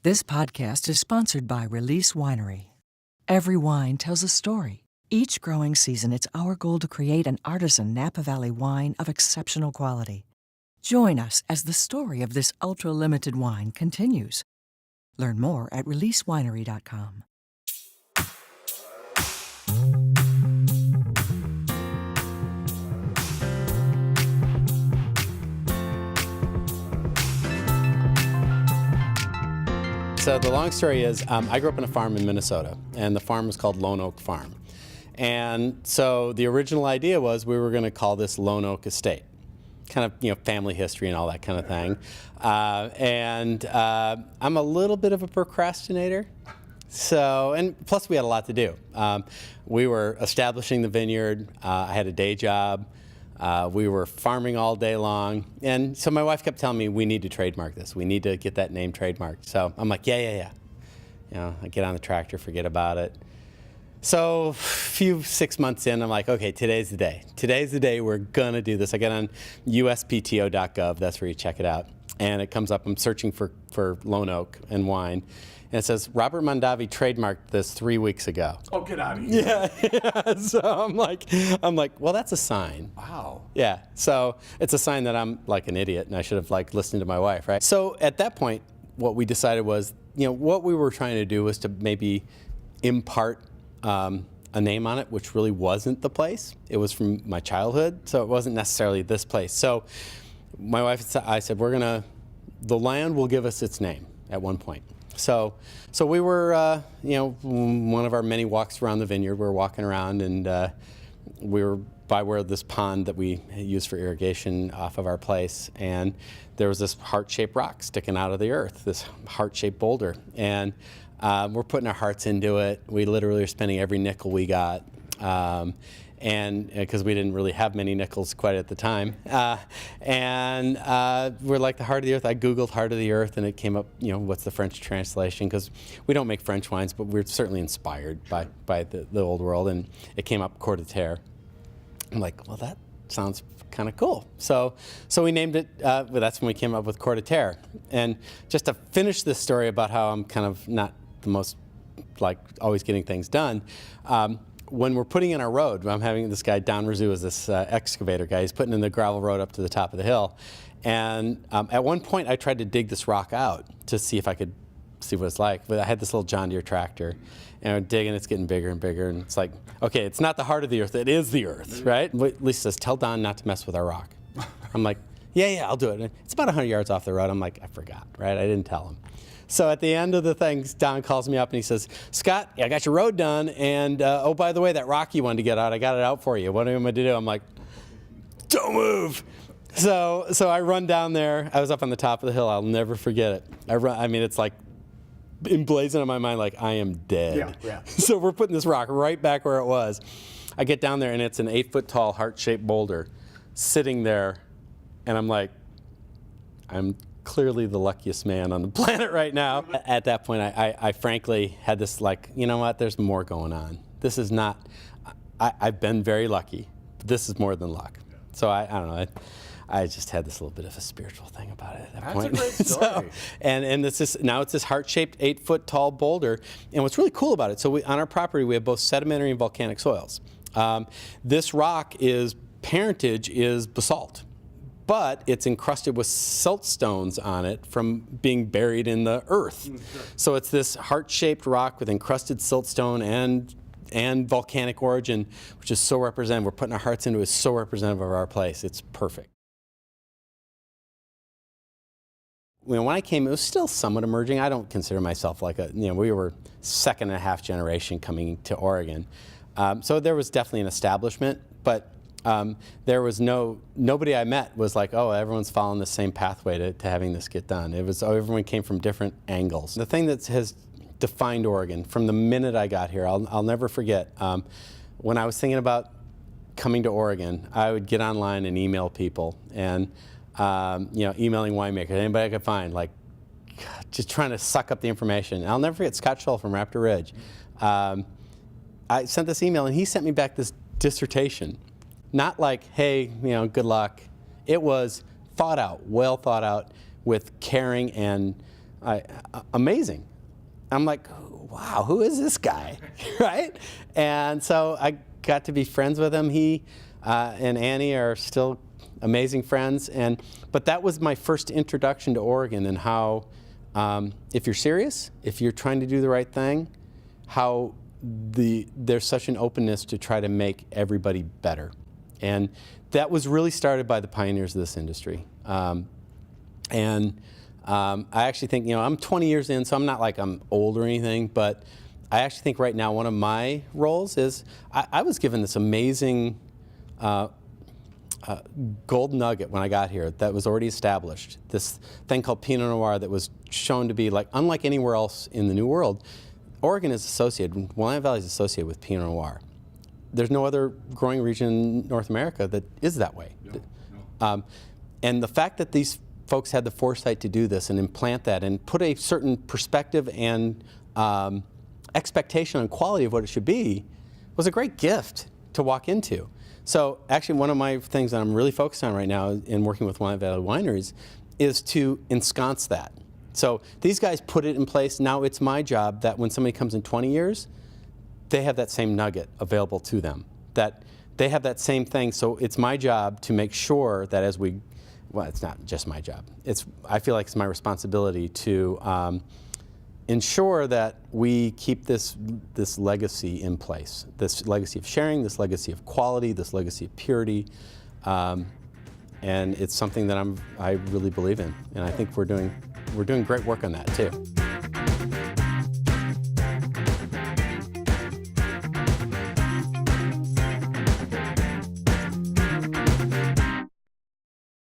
This podcast is sponsored by Release Winery. Every wine tells a story. Each growing season, it's our goal to create an artisan Napa Valley wine of exceptional quality. Join us as the story of this ultra-limited wine continues. Learn more at releasewinery.com. So the long story is, I grew up on a farm in Minnesota, and the farm was called Lone Oak Farm. And so the original idea was we were going to call this Lone Oak Estate, kind of, family history and all that kind of thing. I'm a little bit of a procrastinator. So, and plus we had a lot to do. We were establishing the vineyard. I had a day job. We were farming all day long. And so my wife kept telling me, we need to trademark this. We need to get that name trademarked. So I'm like, yeah. I get on the tractor, forget about it. So 6 months in, I'm like, okay, today's the day. Today's the day we're going to do this. I get on uspto.gov. That's where you check it out. And it comes up, I'm searching for Lone Oak and wine. And it says, Robert Mondavi trademarked this 3 weeks ago. Oh, get out of here. Yeah. So I'm like, well, that's a sign. Wow. Yeah. So it's a sign that I'm like an idiot and I should have listened to my wife, right? So at that point, what we decided was, what we were trying to do was to maybe impart a name on it, which really wasn't the place. It was from my childhood, so it wasn't necessarily this place. So my wife and I said, the land will give us its name at one point. So we were, one of our many walks around the vineyard, we were walking around and we were by where this pond that we used for irrigation off of our place, and there was this heart-shaped rock sticking out of the earth, this heart-shaped boulder. And we're putting our hearts into it. We literally are spending every nickel we got. And because we didn't really have many nickels quite at the time. We're like the heart of the earth. I Googled heart of the earth and it came up, what's the French translation? Because we don't make French wines, but we're certainly inspired by the old world. And it came up Coeur de Terre. I'm like, well, that sounds kind of cool. So we named it, that's when we came up with Coeur de Terre. And just to finish this story about how I'm kind of not the most, always getting things done, when we're putting in our road, I'm having this guy, Don Rizzu, is this excavator guy. He's putting in the gravel road up to the top of the hill. And at one point, I tried to dig this rock out to see if I could see what it's like. But I had this little John Deere tractor, and I'm digging, it's getting bigger and bigger. And it's like, okay, it's not the heart of the earth, it is the earth, right? Lisa says, tell Don not to mess with our rock. I'm like, yeah, I'll do it. And it's about 100 yards off the road. I'm like, I forgot, right? I didn't tell him. So at the end of the thing, Don calls me up and he says, Scott, I got your road done, and oh, by the way, that rock you wanted to get out, I got it out for you. What am I going to do? I'm like, don't move. So I run down there. I was up on the top of the hill. I'll never forget it. It's like emblazoned in my mind like I am dead. Yeah. So we're putting this rock right back where it was. I get down there and it's an 8-foot-tall heart-shaped boulder sitting there, and I'm like, I'm clearly the luckiest man on the planet right now. At that point, I frankly had this you know what, there's more going on. This is not, I've been very lucky, but this is more than luck. So I don't know, I just had this little bit of a spiritual thing about it at that point. That's a great story. And now it's this heart-shaped 8-foot-tall boulder. And what's really cool about it, so on our property, we have both sedimentary and volcanic soils. This rock parentage is basalt, but it's encrusted with siltstones on it from being buried in the earth. Sure. So it's this heart-shaped rock with encrusted siltstone and volcanic origin, which is so representative. We're putting our hearts into it. It's so representative of our place. It's perfect. When I came, it was still somewhat emerging. I don't consider myself we were second and a half generation coming to Oregon. So there was definitely an establishment, but there was nobody I met was like, oh, everyone's following the same pathway to having this get done. It was, everyone came from different angles. The thing that has defined Oregon from the minute I got here, I'll never forget, when I was thinking about coming to Oregon, I would get online and email people and, emailing winemakers, anybody I could find, just trying to suck up the information. And I'll never forget Scott Neal from Raptor Ridge. I sent this email and he sent me back this dissertation. Not like, hey, good luck. It was thought out, well thought out, with caring and amazing. I'm like, wow, who is this guy, right? And so I got to be friends with him. He and Annie are still amazing friends. But that was my first introduction to Oregon and how, if you're serious, if you're trying to do the right thing, how there's such an openness to try to make everybody better. And that was really started by the pioneers of this industry. I actually think, I'm 20 years in, so I'm not like I'm old or anything, but I actually think right now one of my roles is I was given this amazing gold nugget when I got here that was already established. This thing called Pinot Noir that was shown to be like unlike anywhere else in the New World. Oregon is associated, Willamette Valley is associated with Pinot Noir. There's no other growing region in North America that is that way. No. And the fact that these folks had the foresight to do this and implant that and put a certain perspective and expectation on quality of what it should be was a great gift to walk into. So actually one of my things that I'm really focused on right now in working with Willamette Valley wineries is to ensconce that. So these guys put it in place. Now it's my job that when somebody comes in 20 years, they have that same nugget available to them, that they have that same thing. So it's my job to make sure that as we, well, it's not just my job. I feel like it's my responsibility to ensure that we keep this legacy in place, this legacy of sharing, this legacy of quality, this legacy of purity. And it's something that I really believe in. And I think we're doing great work on that too.